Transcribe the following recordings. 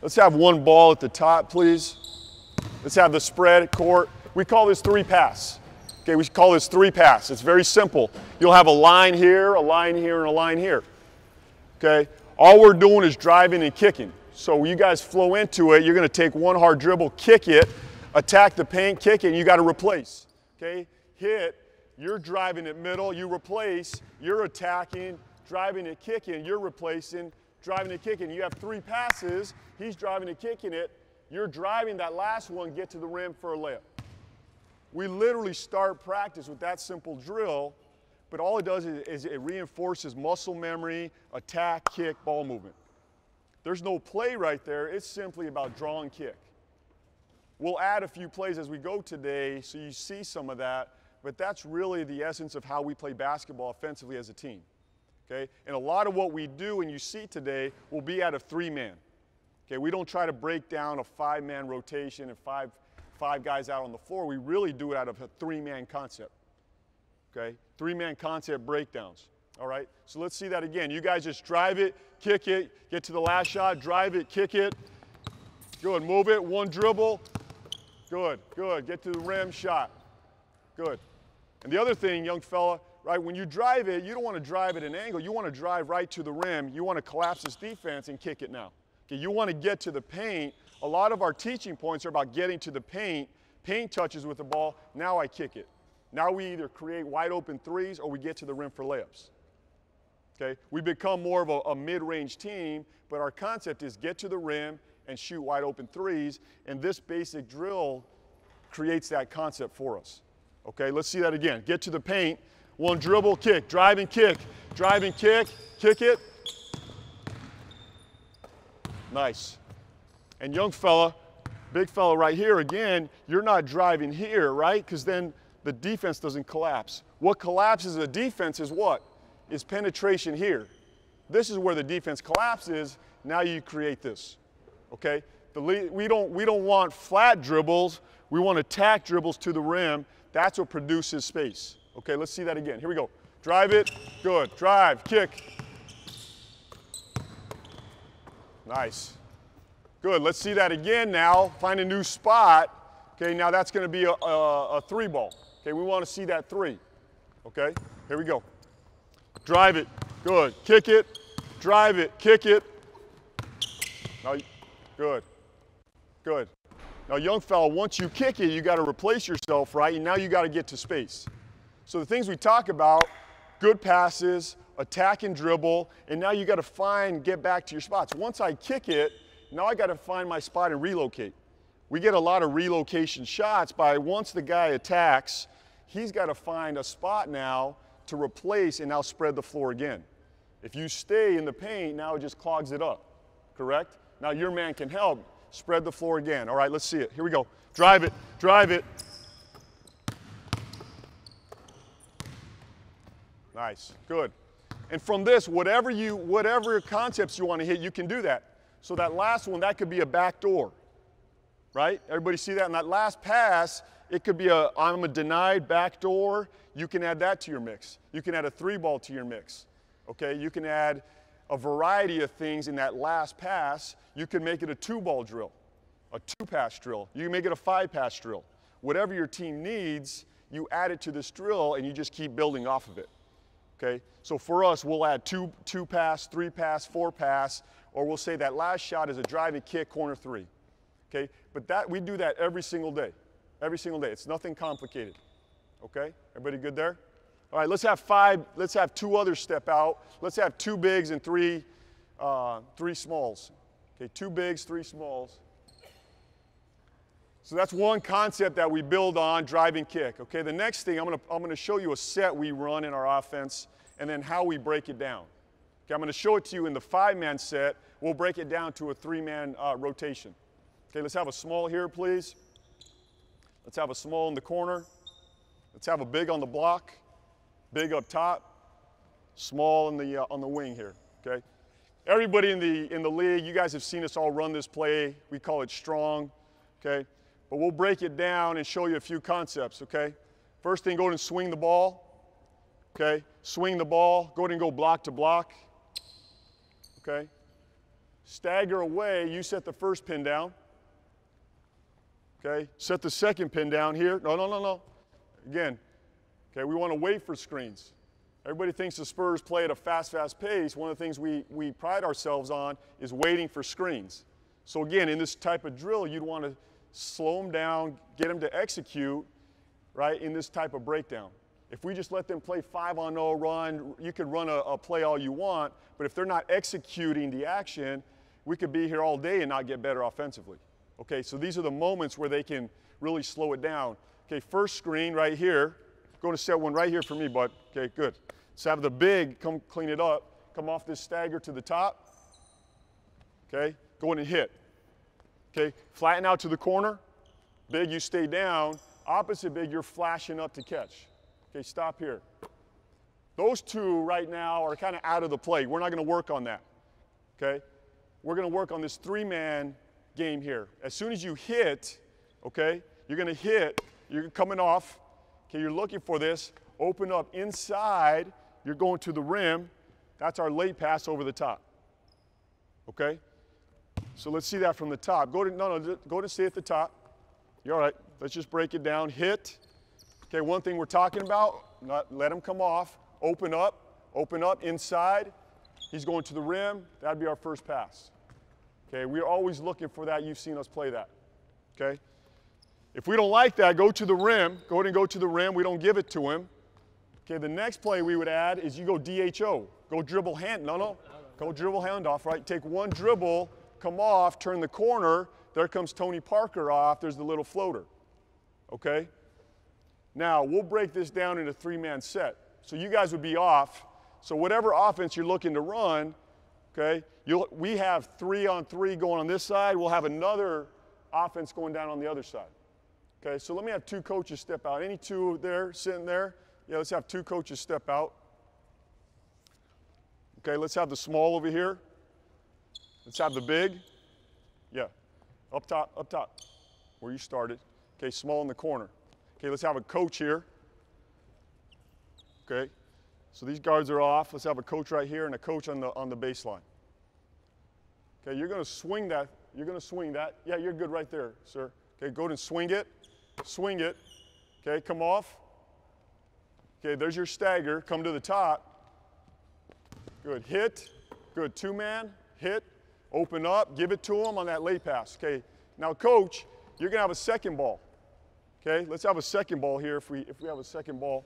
Let's have one ball at the top, please. Let's have the spread court. We call this 3-pass. Okay, we call this 3-pass. It's very simple. You'll have a line here, a line here, and a line here. Okay, all we're doing is driving and kicking. So when you guys flow into it, you're going to take one hard dribble, kick it, attack the paint, kick it, and you got to replace. Okay, hit, you're driving it middle, you replace, you're attacking, driving it, kicking, you're replacing, driving it, kicking. You have 3 passes, he's driving and kicking it, you're driving that last one, get to the rim for a layup. We literally start practice with that simple drill, but all it does is it reinforces muscle memory, attack, kick, ball movement. There's no play right there, it's simply about draw and kick. We'll add a few plays as we go today so you see some of that, but that's really the essence of how we play basketball offensively as a team. Okay? And a lot of what we do and you see today will be out of 3-man. Okay, we don't try to break down a 5-man rotation and five guys out on the floor. We really do it out of a 3-man concept. Okay, 3-man concept breakdowns. All right, so let's see that again. You guys just drive it, kick it, get to the last shot, drive it, kick it. Good, move it, one dribble. Good, good, get to the rim, shot. Good. And the other thing, young fella, right, when you drive it, you don't want to drive at an angle. You want to drive right to the rim. You want to collapse this defense and kick it now. Okay, you want to get to the paint. A lot of our teaching points are about getting to the paint. Paint touches with the ball. Now I kick it. Now we either create wide open threes or we get to the rim for layups. Okay, we become more of a mid-range team, but our concept is get to the rim and shoot wide open threes, and this basic drill creates that concept for us. Okay, let's see that again. Get to the paint, one dribble, kick, drive and kick, kick it. Nice. And young fella, big fella right here, again, you're not driving here, right? Because then the defense doesn't collapse. What collapses the defense is what? Is penetration here. This is where the defense collapses. Now you create this, okay? We don't want flat dribbles. We want attack dribbles to the rim. That's what produces space. Okay, let's see that again. Here we go. Drive it, good. Drive, kick. Nice. Good, let's see that again now. Find a new spot. Okay, now that's gonna be a 3-ball. Okay, we wanna see that 3. Okay, here we go. Drive it, good. Kick it, drive it, kick it. Now, good, good. Now, young fella, once you kick it, you gotta replace yourself, right? And now you gotta get to space. So the things we talk about, good passes, attack and dribble, and now you gotta get back to your spots. Once I kick it, now I gotta find my spot and relocate. We get a lot of relocation shots by once the guy attacks, he's gotta find a spot now to replace and now spread the floor again. If you stay in the paint, now it just clogs it up, correct? Now your man can help, spread the floor again. All right, let's see it. Here we go. Drive it, drive it. Nice, good. And from this, whatever concepts you want to hit, you can do that. So that last one, that could be a back door, right? Everybody see that? And that last pass, it could be I'm a denied back door. You can add that to your mix. You can add a 3-ball to your mix, okay? You can add a variety of things in that last pass. You can make it a 2-ball drill, a 2-pass drill. You can make it a 5-pass drill. Whatever your team needs, you add it to this drill and you just keep building off of it. Okay, so for us, we'll add 2-pass, 3-pass, 4-pass, or we'll say that last shot is a drive and kick, corner 3. Okay, but we do that every single day. Every single day. It's nothing complicated. Okay, everybody good there? All right, let's have 2 others step out. Let's have 2 bigs and 3 smalls. Okay, 2 bigs, 3 smalls. So that's one concept that we build on, drive and kick. Okay, the next thing, I'm gonna show you a set we run in our offense and then how we break it down. Okay, I'm gonna show it to you in the 5-man set. We'll break it down to a 3-man rotation. Okay, let's have a small here, please. Let's have a small in the corner. Let's have a big on the block, big up top, small on the wing here, okay? Everybody in the league, you guys have seen us all run this play. We call it strong, okay? But we'll break it down and show you a few concepts, okay? First thing, go ahead and swing the ball, okay? Swing the ball, go ahead and go block to block, okay? stagger away, you set the first pin down. Okay, set the second pin down here. No. Again, okay, we want to wait for screens. Everybody thinks the Spurs play at a fast pace. One of the things we pride ourselves on is waiting for screens. So again, in this type of drill, you'd want to slow them down, get them to execute, right, in this type of breakdown. If we just let them play 5-on-0 run, you could run a play all you want, but if they're not executing the action, we could be here all day and not get better offensively. Okay, so these are the moments where they can really slow it down. Okay, first screen right here. Going to set one right here for me, bud. Okay, good. Let's have the big come clean it up. Come off this stagger to the top. Okay, go in and hit. Okay, flatten out to the corner. Big, you stay down. Opposite big, you're flashing up to catch. Okay, stop here. Those two right now are kind of out of the play. We're not going to work on that. Okay, we're going to work on this three-man game here. As soon as you hit, okay, you're going to hit. You're coming off. Okay, you're looking for this. Open up inside. You're going to the rim. That's our late pass over the top. Okay? So let's see that from the top. Go to stay at the top. You're all right. Let's just break it down. Hit. Okay, one thing we're talking about, let him come off. Open up inside. He's going to the rim. That'd be our first pass. Okay, we're always looking for that. You've seen us play that. Okay? If we don't like that, go to the rim. Go ahead and go to the rim. We don't give it to him. Okay, the next play we would add is you go DHO. Go dribble hand. No. Go dribble handoff, right? Take one dribble, come off, turn the corner. There comes Tony Parker off. There's the little floater. Okay? Now, we'll break this down into three-man set. So you guys would be off. So whatever offense you're looking to run, okay, we have 3-on-3 going on this side. We'll have another offense going down on the other side. Okay, so let me have two coaches step out. Any two there, sitting there? Yeah, let's have two coaches step out. Okay, let's have the small over here. Let's have the big. Yeah, up top, where you started. Okay, small in the corner. Okay, let's have a coach here. Okay, so these guards are off. Let's have a coach right here and a coach on the baseline. Okay, you're going to swing that. You're going to swing that. Yeah, you're good right there, sir. Okay, go ahead and swing it. Swing it. Okay, come off. Okay, there's your stagger. Come to the top. Good. Hit. Good. Two-man. Hit. Open up. Give it to him on that late pass. Okay, now, coach, you're going to have a second ball. Okay, let's have a second ball here if we have a second ball.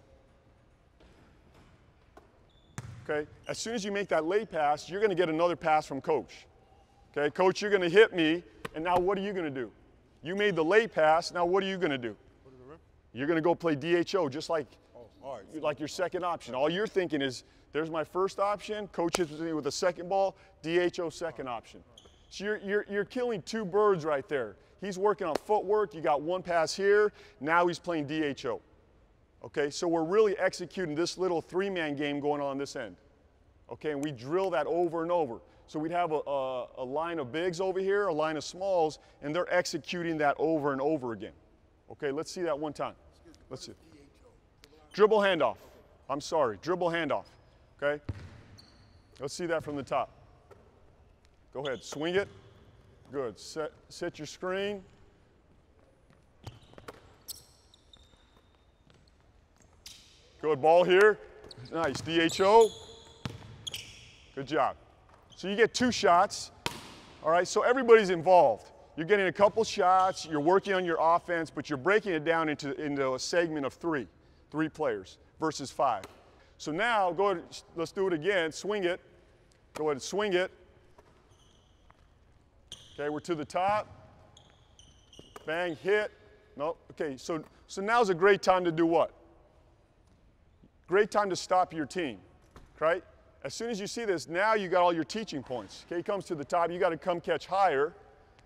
Okay, as soon as you make that late pass, you're going to get another pass from coach. Okay, coach, you're going to hit me, and now what are you going to do? You made the late pass, now what are you going to do? You're going to go play DHO just like your second option. All you're thinking is, there's my first option, coach hits me with a second ball, DHO second option. So you're killing two birds right there. He's working on footwork, you got one pass here, now he's playing DHO. Okay, so we're really executing this little three-man game going on this end. Okay, and we drill that over and over. So we'd have a line of bigs over here, a line of smalls, and they're executing that over and over again. Okay, let's see that one time. Let's see. Dribble handoff. I'm sorry, dribble handoff. Okay, let's see that from the top. Go ahead, swing it. Good, set your screen. Good ball here. Nice, DHO. Good job. So you get two shots. All right, so everybody's involved. You're getting a couple shots, you're working on your offense, but you're breaking it down into a segment of three players versus 5. So now, go ahead, let's do it again. Swing it. Go ahead and swing it. Okay, we're to the top. Bang, hit. No, okay, so now's a great time to do what? Great time to stop your team, right? As soon as you see this, now you got all your teaching points. Okay, he comes to the top, you got to come catch higher.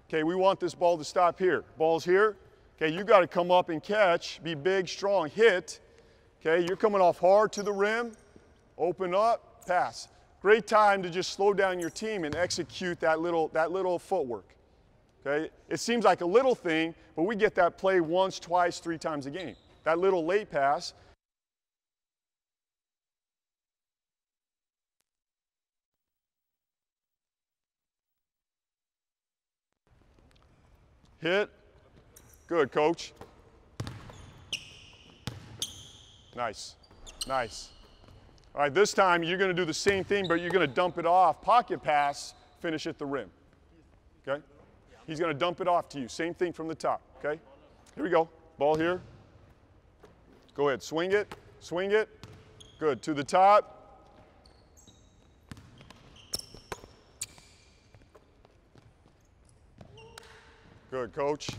Okay, we want this ball to stop here. Ball's here. Okay, you got to come up and catch, be big, strong, hit. Okay, you're coming off hard to the rim, open up, pass. Great time to just slow down your team and execute that little footwork. Okay, it seems like a little thing, but we get that play once, twice, 3 times a game. That little late pass. Hit. Good, coach. Nice. Nice. All right, this time you're going to do the same thing, but you're going to dump it off. Pocket pass, finish at the rim. Okay? He's going to dump it off to you. Same thing from the top. Okay? Here we go. Ball here. Go ahead. Swing it. Swing it. Good. To the top. Good, coach.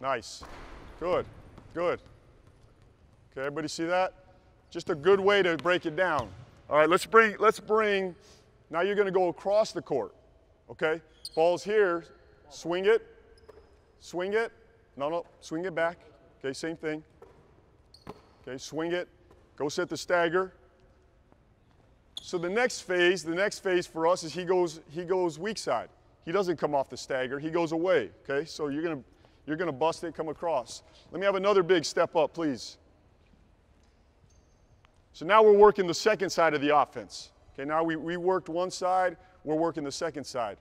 Nice. Good. Good. Okay, everybody see that? Just a good way to break it down. All right, let's bring, now you're going to go across the court. Okay? Ball's here. Swing it. Swing it. No, swing it back. Okay, same thing. Okay, swing it. Go set the stagger. So the next phase for us is he goes weak side. He doesn't come off the stagger. He goes away. Okay, so you're gonna bust it, come across. Let me have another big step up, please. So now we're working the second side of the offense. Okay, now we worked one side, we're working the second side.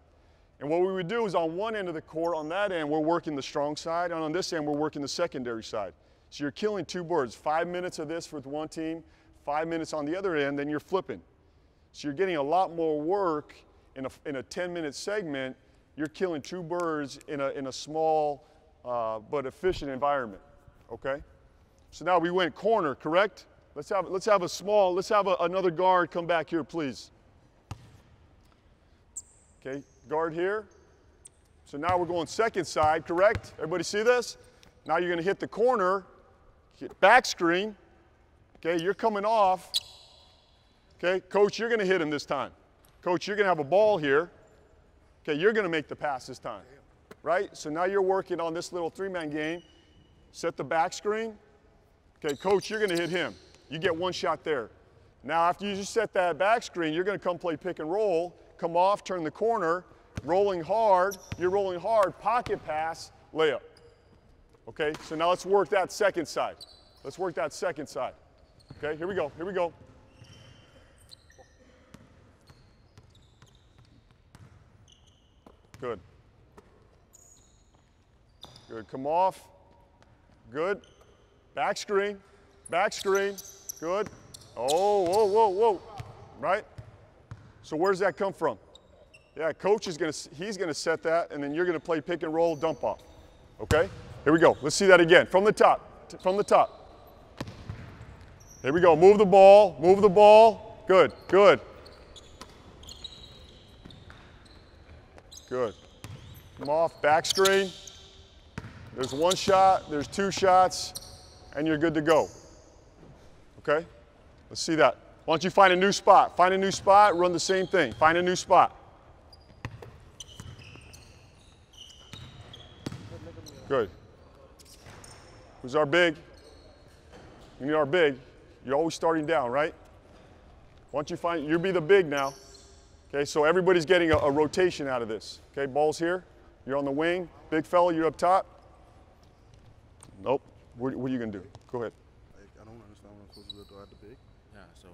And what we would do is on one end of the court, on that end, we're working the strong side, and on this end, we're working the secondary side. So you're killing two birds. 5 minutes of this with one team, 5 minutes on the other end, then you're flipping. So you're getting a lot more work in a 10-minute segment. You're killing two birds in a small but efficient environment. Okay? So now we went corner, correct? Let's have another guard come back here, please. Okay, guard here. So now we're going second side, correct? Everybody see this? Now you're going to hit the corner, hit back screen. Okay, you're coming off. Okay, coach, you're going to hit him this time. Coach, you're going to have a ball here. Okay, you're going to make the pass this time, right? So now you're working on this little three-man game. Set the back screen. Okay, coach, you're going to hit him. You get one shot there. Now, after you just set that back screen, you're going to come play pick and roll, come off, turn the corner, rolling hard. You're rolling hard, pocket pass, layup. Okay, so now let's work that second side. Let's work that second side. Okay, here we go, here we go. Good. Good, come off. Good. Back screen, good. Oh, whoa, whoa, whoa, right? So where does that come from? Yeah, coach is he's gonna set that, and then you're gonna play pick and roll, dump off. Okay? Here we go. Let's see that again. From the top, from the top. Here we go. Move the ball, move the ball. Good, good. Good. Come off, back screen. There's one shot, there's two shots, and you're good to go. Okay? Let's see that. Why don't you find a new spot? Find a new spot, run the same thing. Find a new spot. Good. Who's our big? You need our big. You're always starting down, right? Why don't you find, you'll be the big now. Okay, so everybody's getting a rotation out of this. Okay, ball's here. You're on the wing. Big fella, you're up top. Nope. What are you going to do? Go ahead. I don't understand what I'm supposed to do. Do I have to big? Yeah, so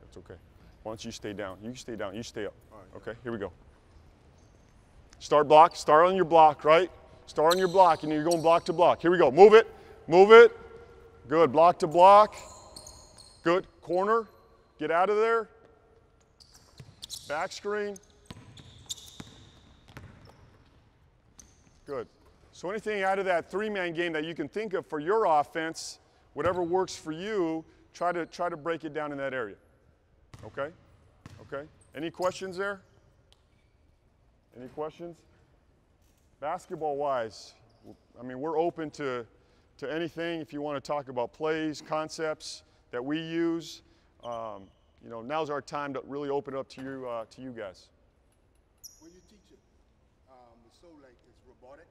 That's okay. Why don't you stay down? You stay down. You stay up. All right, okay, here we go. Start block. Start on your block, right? Start on your block, and you're going block to block. Here we go. Move it. Move it. Good. Block to block. Good. Corner. Get out of there. Back screen. Good. So anything out of that three-man game that you can think of for your offense, whatever works for you, try to break it down in that area. Okay? Okay. Any questions there? Any questions? Basketball-wise, I mean, we're open to anything. If you want to talk about plays, concepts that we use, you know, now's our time to really open it up to you guys. When you teach it, it's so like it's robotic.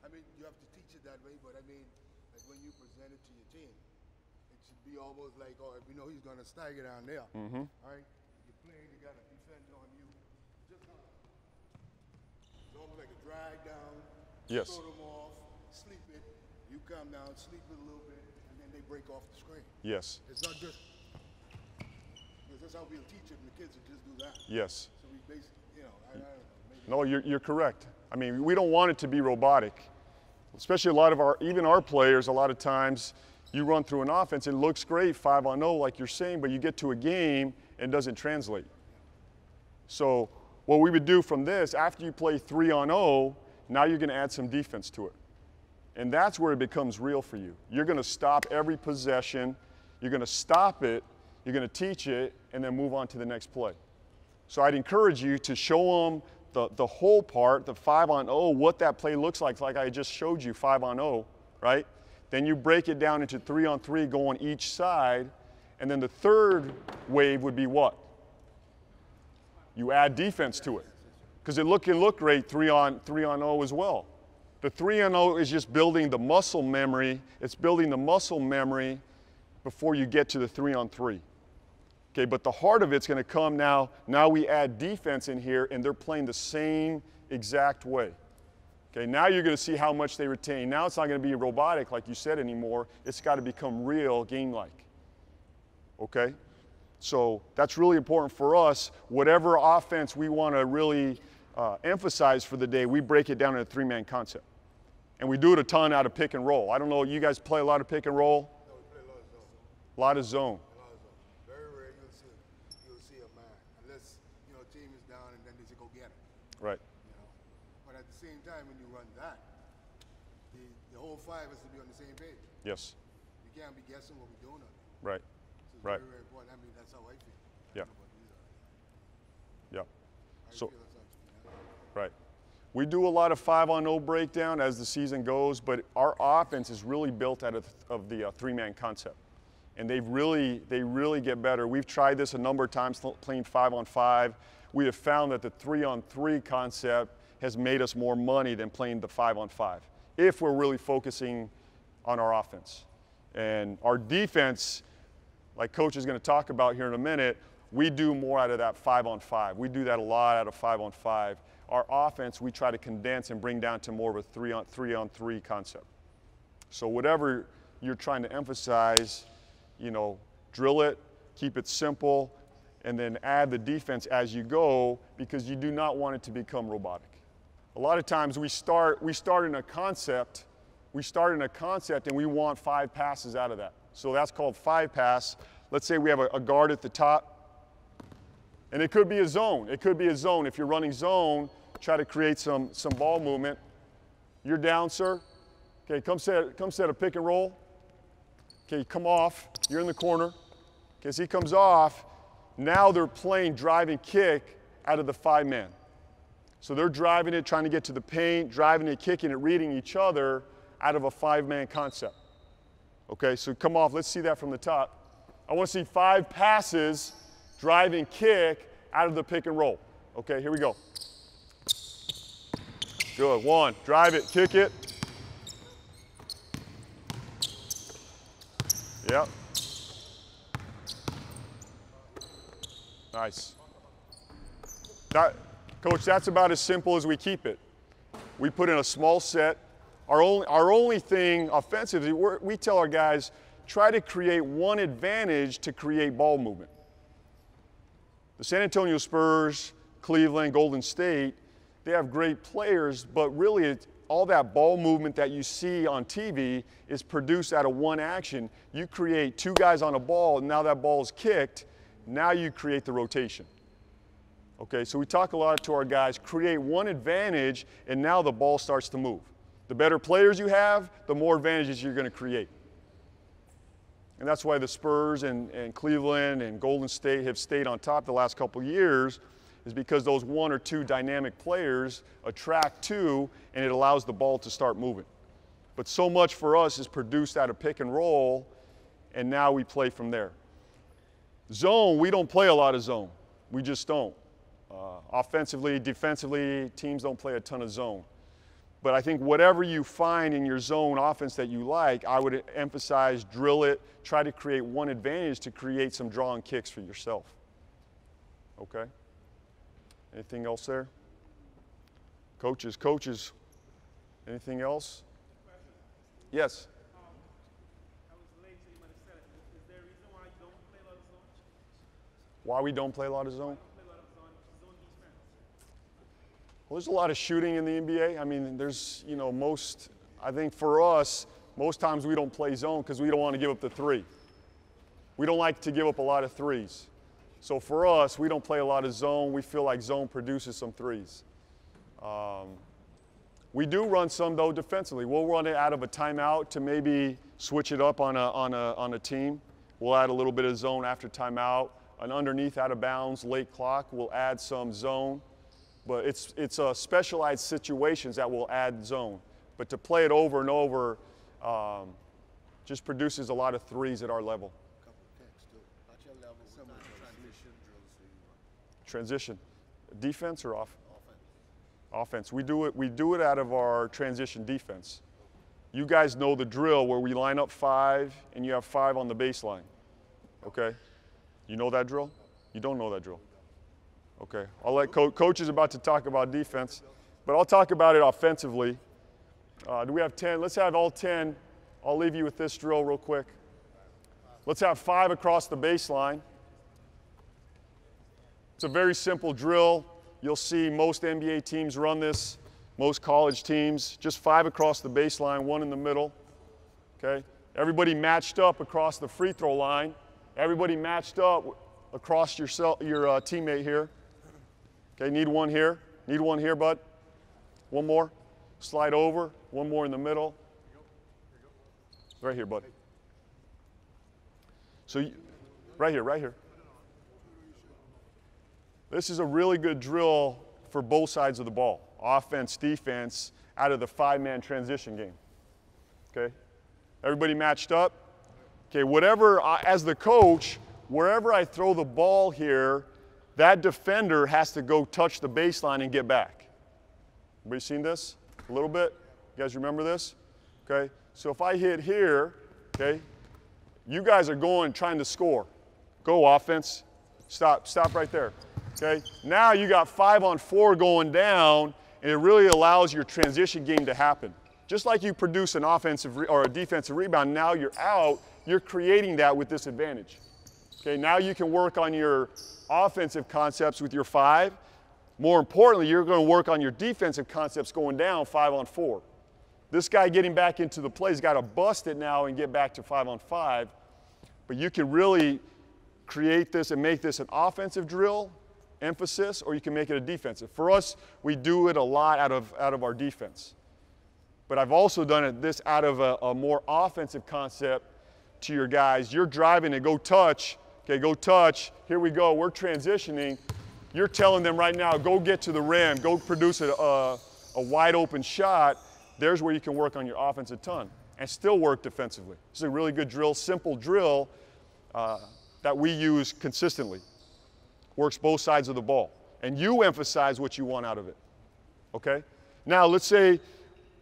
I mean, you have to teach it that way, but I mean, like when you present it to your team, it should be almost like, oh, if you know he's going to stagger down there, all right? You're playing, you got a defense on you. Just it's almost like a drag down. Yes. Throw them off, sleep it. You come down, sleep it a little bit, and then they break off the screen. Yes. It's not just that's how we'll teach it, and the kids will just do that. Yes. So we basically, you know, I don't know. Maybe. No, you're correct. I mean, we don't want it to be robotic. Especially a lot of even our players, a lot of times you run through an offense, it looks great 5-on-0 like you're saying, but you get to a game and it doesn't translate. So what we would do from this, after you play 3-on-0, now you're going to add some defense to it. And that's where it becomes real for you. You're going to stop every possession, you're going to stop it, you're going to teach it, and then move on to the next play. So I'd encourage you to show them the whole part, the 5-on-0, what that play looks like I just showed you, 5-on-0, right? Then you break it down into 3-on-3, go on each side, and then the third wave would be what? You add defense to it, because it can look great 3-on-0 as well. The 3-on-0 is just building the muscle memory. It's building the muscle memory before you get to the 3-on-3. Okay, but the heart of it's going to come now. Now we add defense in here, and they're playing the same exact way. Okay, now you're going to see how much they retain. Now it's not going to be robotic, like you said, anymore. It's got to become real, game-like. Okay? So that's really important for us. Whatever offense we want to really emphasize for the day, we break it down into a three-man concept. And we do it a ton out of pick and roll. I don't know, you guys play a lot of pick and roll? No, we play a lot of zone. A lot of zone. Very rare you'll see a man, unless, you know, a team is down and then they say go get it. Right. You know, but at the same time, when you run that, the whole five has to be on the same page. Yes. You can't be guessing what we're doing on it. Right. So it's Right. very, very important. I mean, that's how I feel. Yeah. Yeah. So, Feel that's how you feel. right. We do a lot of 5-on-0 breakdown as the season goes, but our offense is really built out of the three-man concept. And they really get better. We've tried this a number of times playing 5-on-5. We have found that the 3-on-3 concept has made us more money than playing the 5-on-5, if we're really focusing on our offense. And our defense, like Coach is going to talk about here in a minute, we do more out of that 5-on-5. We do that a lot out of 5-on-5. Our offense, we try to condense and bring down to more of a 3-on-3 concept. So whatever you're trying to emphasize, you know, drill it, keep it simple, and then add the defense as you go, because you do not want it to become robotic. A lot of times we start in a concept, and we want 5 passes out of that. So that's called 5-pass. Let's say we have a guard at the top, and it could be a zone. It could be a zone. If you're running zone, try to create some ball movement. You're down, sir. Okay, come set a pick and roll. Okay, come off. You're in the corner. Okay, as he comes off, now they're playing drive and kick out of the 5-man. So they're driving it, trying to get to the paint, driving it, kicking it, reading each other out of a 5-man concept. Okay, so come off. Let's see that from the top. I want to see 5 passes, drive and kick out of the pick and roll. Okay, here we go. Good. 1, drive it, kick it. Yep. Nice. Coach, that's about as simple as we keep it. We put in a small set. Our only thing offensively, we tell our guys, try to create one advantage to create ball movement. The San-Антонио Spurs, Cleveland, Golden State, they have great players, but really all that ball movement that you see on TV is produced out of one action. You create 2 guys on a ball, and now that ball is kicked. Now you create the rotation. Okay, so we talk a lot to our guys, create one advantage, and now the ball starts to move. The better players you have, the more advantages you're going to create. And that's why the Spurs and Cleveland and Golden State have stayed on top the last couple of years, is because those 1 or 2 dynamic players attract 2, and it allows the ball to start moving. But so much for us is produced out of pick and roll, and now we play from there. Zone, we don't play a lot of zone. We just don't. Offensively, defensively, teams don't play a ton of zone. But I think whatever you find in your zone offense that you like, I would emphasize drill it, try to create one advantage to create some draw and kicks for yourself. Okay? Anything else there? Coaches, anything else? Yes? I was late, so you might have said it. Is there a reason why you don't play a lot of zone? Why we don't play a lot of zone? Well, there's a lot of shooting in the NBA. I mean, there's, you know, I think for us, most times we don't play zone because we don't want to give up the three. We don't like to give up a lot of threes. So for us, we don't play a lot of zone. We feel like zone produces some threes. We do run some, though, defensively. We'll run it out of a timeout to maybe switch it up on a team. We'll add a little bit of zone after timeout. An underneath out of bounds, late clock, we'll add some zone. But it's specialized situations that will add zone. But to play it over and over just produces a lot of threes at our level. At your level, some of the transition drills. Transition, defense or offense? Offense. We do it out of our transition defense. You guys know the drill where we line up 5 and you have 5 on the baseline. Okay? You know that drill? You don't know that drill? Okay. I'll let Coach is about to talk about defense, but I'll talk about it offensively. Do we have 10? Let's have all 10. I'll leave you with this drill real quick. Let's have 5 across the baseline. It's a very simple drill. You'll see most NBA teams run this, most college teams. Just 5 across the baseline, 1 in the middle. Okay? Everybody matched up across the free throw line. Everybody matched up across your teammate here. Okay, need one here. Need one here, bud. One more. Slide over. One more in the middle. Right here, bud. So, right here, right here. This is a really good drill for both sides of the ball. Offense, defense, out of the 5-man transition game. Okay? Everybody matched up? Okay, whatever, as the coach, wherever I throw the ball here, that defender has to go touch the baseline and get back. Everybody seen this a little bit? You guys remember this? Okay, so if I hit here, okay, you guys are trying to score. Go offense. Stop right there. Okay, now you got 5-on-4 going down, and it really allows your transition game to happen. Just like you produce an offensive or a defensive rebound, now you're out, you're creating that with this advantage. Okay, now you can work on your offensive concepts with your 5. More importantly, you're going to work on your defensive concepts going down 5-on-4. This guy getting back into the play has got to bust it now and get back to 5-on-5. But you can really create this and make this an offensive drill, emphasis, or you can make it a defensive. For us, we do it a lot out of our defense. But I've also done this out of a more offensive concept to your guys. You're driving to go touch. Okay, go touch. Here we go. We're transitioning. You're telling them right now, go get to the rim. Go produce a wide open shot. There's where you can work on your offense a ton and still work defensively. This is a really good drill, simple drill that we use consistently. Works both sides of the ball. And you emphasize what you want out of it. Okay? Now, let's say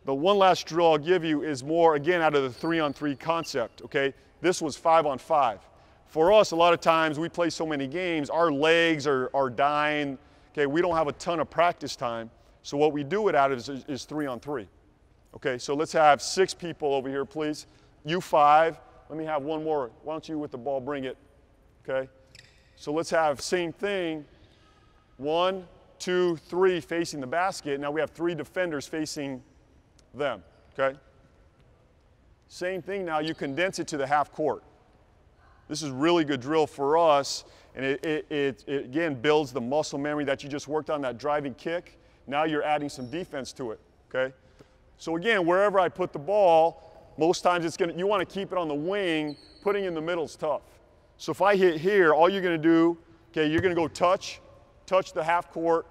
the one last drill I'll give you is more, again, out of the 3-on-3 concept. Okay? This was 5-on-5. For us, a lot of times we play so many games, our legs are dying. Okay? We don't have a ton of practice time. So what we do it out of is 3-on-3. Okay? So let's have 6 people over here, please. You 5. Let me have one more. Why don't you, with the ball, bring it? Okay? So let's have same thing, 1, 2, 3 facing the basket. Now we have 3 defenders facing them, okay? Same thing now, you condense it to the half court. This is really good drill for us, and it again builds the muscle memory that you just worked on, that driving kick. Now you're adding some defense to it, okay? So again, wherever I put the ball, most times you want to keep it on the wing. Putting in the middle is tough. So if I hit here, all you're going to do, okay, you're going to go touch the half court.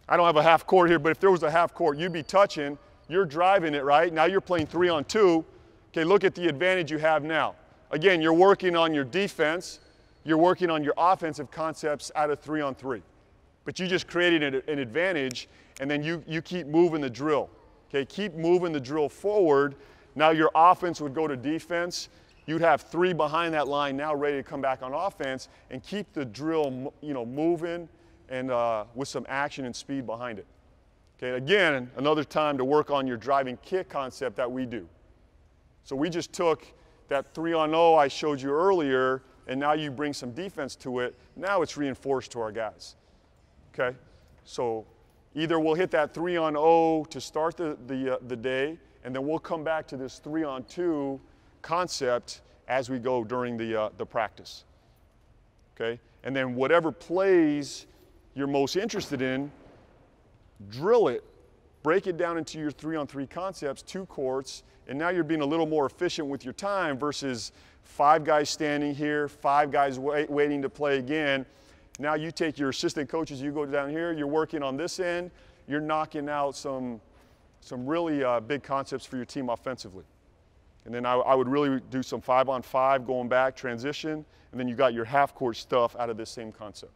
I don't have a half court here, but if there was a half court, you'd be touching. You're driving it, right? Now you're playing 3-on-2. Okay, look at the advantage you have now. Again, you're working on your defense. You're working on your offensive concepts out of 3-on-3. But you just created an advantage, and then you keep moving the drill. Okay, keep moving the drill forward. Now your offense would go to defense. You'd have 3 behind that line now ready to come back on offense and keep the drill, moving and with some action and speed behind it. Okay, again, another time to work on your driving kick concept that we do. So we just took that 3-on-0 I showed you earlier, and now you bring some defense to it, now it's reinforced to our guys, okay? So either we'll hit that 3-on-0 to start the day, and then we'll come back to this 3-on-2 concept as we go during the practice, okay? And then whatever plays you're most interested in, drill it, break it down into your 3-on-3 concepts, 2 courts, and now you're being a little more efficient with your time versus 5 guys standing here, 5 guys waiting to play again. Now you take your assistant coaches, you go down here, you're working on this end, you're knocking out some really big concepts for your team offensively. And then I would really do some 5-on-5 going back, transition, and then you got your half-court stuff out of this same concept.